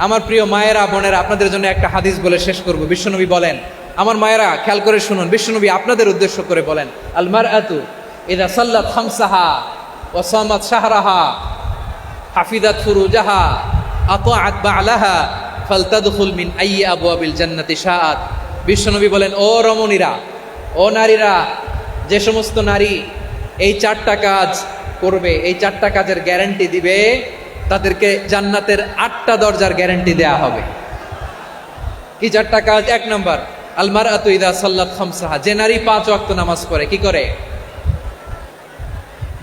আমার প্রিয় মায়েরা বোনেরা, আপনাদের জন্য একটা হাদিস বলে শেষ করব। বিশ্বনবী বলেন, আমার মায়েরা খেয়াল করে শুনুন, বিশ্বনবী আপনাদের উদ্দেশ্য করে বলেন, আল মারআতু ইযা সাল্লাত খামসাহা ওয়া সামাত শাহরাহা হাফিজাত ফুরুজাহা আতাআত বা'লাহা ফালতাদখুল মিন আইয়ি আবওয়াবিল জান্নাতি শাআত। বিশ্বনবী বলেন, ও রমণীরা, ও নারীরা, যে সমস্ত নারী এই চারটা কাজ করবে, এই চারটা কাজের গ্যারান্টি দিবে, তাদেরকে জান্নাতের 8টা দরজার গ্যারান্টি দেয়া হবে। কি চারটা কাজ? 1 নম্বর, আল মারআতু ইযা সাল্লাত খামসাহা, যে নারী 5 ওয়াক্ত নামাজ পড়ে। কি করে?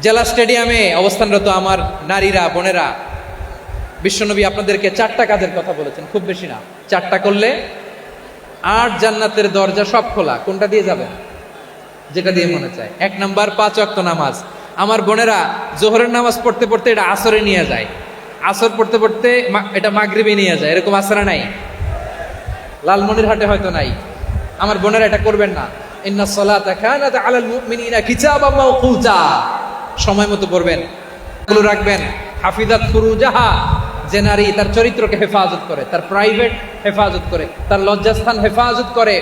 জেলা স্টেডিয়ামে অবস্থানরত আমার নারীরা বোনেরা, বিশ্বনবী আপনাদেরকে 4টা কাজের কথা বলেছেন, খুব বেশি না। 4টা করলে 8 জান্নাতের দরজা সব খোলা। কোনটা দিয়ে যাবেন? যেটা দিয়ে মনে চায়। 1 নম্বর 5 ওয়াক্ত নামাজ। আমার বোনেরা জোহরের নামাজ পড়তে পড়তে এটা আসরে নিয়ে যায়, আসর পড়তে পড়তে এটা মাগরিবে নিয়ে যায়। এরকম আসরা নাই? লালমনিরহাটে হয়তো নাই। আমার বোনেরা এটা করবেন না। ইন্নাস সালাতা কানাত আলাল মুমিনিনা কিতাবাম মাওকুতা, সময় মতো পড়বেন, এগুলো রাখবেন। হাফিজাত ফুরুজাহা, যে নারী তার চরিত্রকে হেফাজত করে, তার প্রাইভেট হেফাজত করে, তার লজ্জাস্থান হেফাজত করে।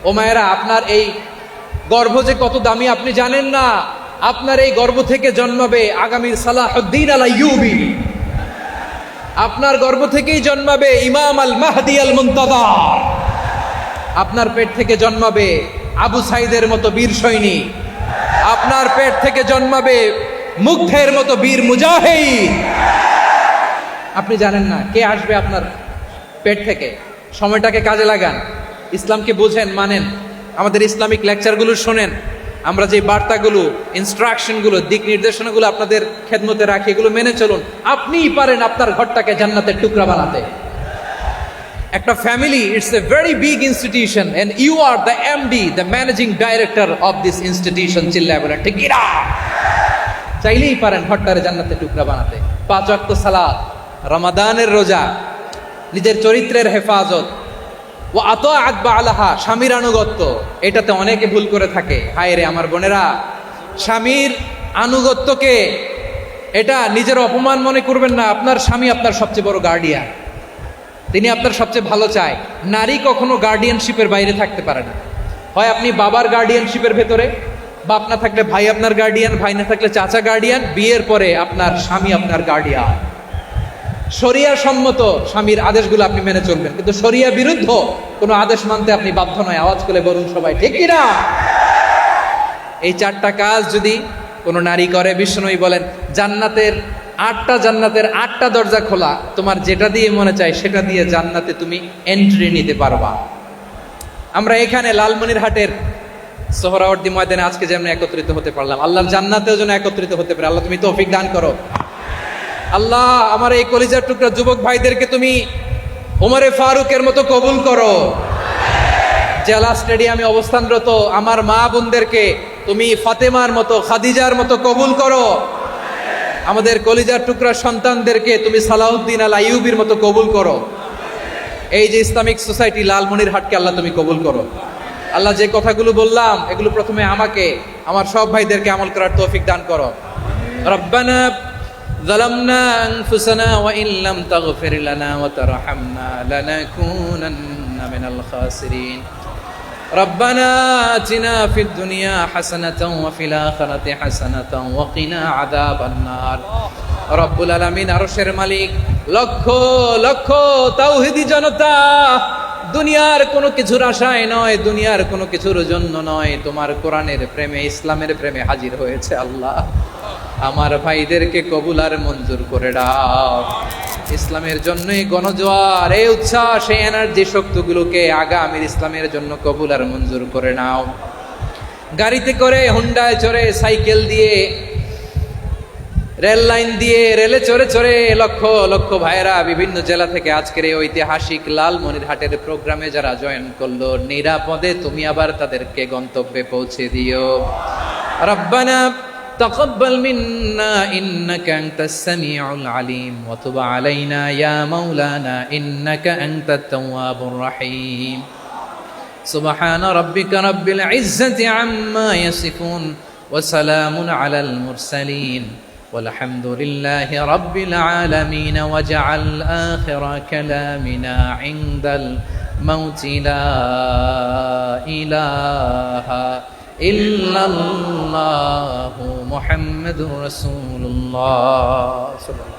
ও মায়েরা, আপনার এই গর্ভ যে কত দামি আপনি জানেন না। আপনার এই গর্ভ থেকে জন্মাবে আগামীর সালাহুদ্দিন আল আইয়ুবী। আপনার গর্ভ থেকেই জন্মাবে ইমাম আল মাহদি আল মুনতাযার। আপনার পেট থেকে জন্মাবে আবু সাইদের মতো বীর সৈনিক। আপনার পেট থেকে জন্মাবে মুগ্ধের মতো বীর মুজাহিদ। আপনি জানেন না কে আসবে আপনার পেট থেকে। সময়টাকে কাজে লাগান, ইসলামকে বুঝেন, মানেন, আমাদের ইসলামিক লেকচারগুলো শোনেন। আমরা যে বার্তাগুলো, ইনস্ট্রাকশনগুলো, দিক নির্দেশনাগুলো আপনাদের খেদমতে রাখি, এগুলো মেনে চলুন। আপনিই পারেন আপনার ঘরটাকে জান্নাতের টুকরা বানাতে। একটা family, it's a very big institution and you are the MD, the managing director of this institution. চিল্লায় বলেন ঠিক কিনা? চাইলেই পারেন ঘরটারে জান্নাতের টুকরা বানাতে। 5 ওয়াক্ত সালাত, রমাদানের রোজা, নিজের চরিত্রের হেফাজত, ও আতাআত বা'লাহা, স্বামীর আনুগত্য। এটাতে অনেকে ভুল করে থাকে। হায় রে আমার বোনেরা, স্বামীর আনুগত্যকে এটা নিজের অপমান মনে করবেন না। আপনার স্বামী আপনার সবচেয়ে বড় গার্ডিয়ান, তিনি আপনার সবচেয়ে ভালো চায়। নারী কখনো গার্ডিয়ানশিপের বাইরে থাকতে পারে না। হয় আপনি বাবার গার্ডিয়ানশিপের ভেতরে, বাপ না থাকলে ভাই আপনার গার্ডিয়ান, ভাই না থাকলে চাচা গার্ডিয়ান, বিয়ের পরে আপনার স্বামী আপনার গার্ডিয়ান। শরিয়া সম্মত স্বামীর আদেশগুলো আপনি মেনে চলবেন, কিন্তু শরিয়া বিরুদ্ধ কোনো আদেশ মানতে আপনি বাধ্য নয়। আওয়াজ করে বলুন সবাই ঠিক কিনা? এই 4টা কাজ যদি কোনো নারী করে, বিশ্বনবী বলেন জান্নাতের 8টা দরজা খোলা। তোমার যেটা দিয়ে মনে চায় সেটা দিয়ে জান্নাতে তুমি এন্ট্রি নিতে পারবা। আমরা এখানে লালমনিরহাটের সোহরাওয়ার্দী ময়দানে আজকে যেমন একত্রিত হতে পারলাম, আল্লাহর জান্নাতেও যেন একত্রিত হতে পারে। আল্লাহ তুমি তৌফিক দান করো। আল্লাহ আমার এই কলিজার টুকরা যুবক ভাইদেরকে তুমি ওমরে ফারুকের মতো কবুল করো। জেলা স্টেডিয়ামে অবস্থানরত আমার মা বোনদেরকে তুমি ফাতেমার মতো, খাদিজার মতো কবুল করো। আমাদের কলিজার টুকরা সন্তানদেরকে তুমি সালাউদ্দিন আল আইয়ুবীর মতো কবুল করো। এই যে ইসলামিক সোসাইটি লালমনিরহাটকে আল্লাহ তুমি কবুল করো। আল্লাহ যে কথাগুলো বললাম এগুলো প্রথমে আমাকে, আমার সব ভাইদেরকে আমল করার তৌফিক দান করো। রব্বানা ظلمنا أنفسنا وإن لم تغفر لنا وترحمنا لنكونن من الخاسرين ربنا آتنا في الدنيا حسنة وفي الآخرة حسنة وقنا عذاب النار রব্বুল আলামিন, আরশের মালিক, লক্ষ লক্ষ তাওহীদি জনতা দুনিয়ার কোনো কিছুর আশায় নয়, দুনিয়ার কোনো কিছুর জন্য নয়, তোমার কোরআনের প্রেমে, ইসলামের প্রেমে হাজির হয়েছে। আল্লাহ আমার ভাইদেরকে কবুল আর মঞ্জুর করে দাও। ইসলামের জন্যই গণজোয়ার, এই উচ্ছ্বাস, এই এনার্জি শক্তিগুলোকে আগামীর ইসলামের জন্য কবুল আর মঞ্জুর করে নাও। গাড়িতে করে, হুন্ডায় চড়ে, সাইকেল দিয়ে, রেল লাইন দিয়ে, রেলে চড়ে চড়ে লক্ষ লক্ষ ভাইরা বিভিন্ন জেলা থেকে আজকের এই ঐতিহাসিক লালমনিরহাটের প্রোগ্রামে যারা জয়েন করলো, নিরাপদে তুমি আবার তাদেরকে গন্তব্যে পৌঁছে দিও। রব্বানা تقبل منا إنك أنت السميع العليم وتب علينا يا مولانا إنك أنت التواب الرحيم سبحان ربك رب العزة عما يصفون وسلام على المرسلين والحمد لله رب العالمين واجعل آخر كلامنا عند الموت لا إله إلا الله محمد رسول الله صلى الله عليه وسلم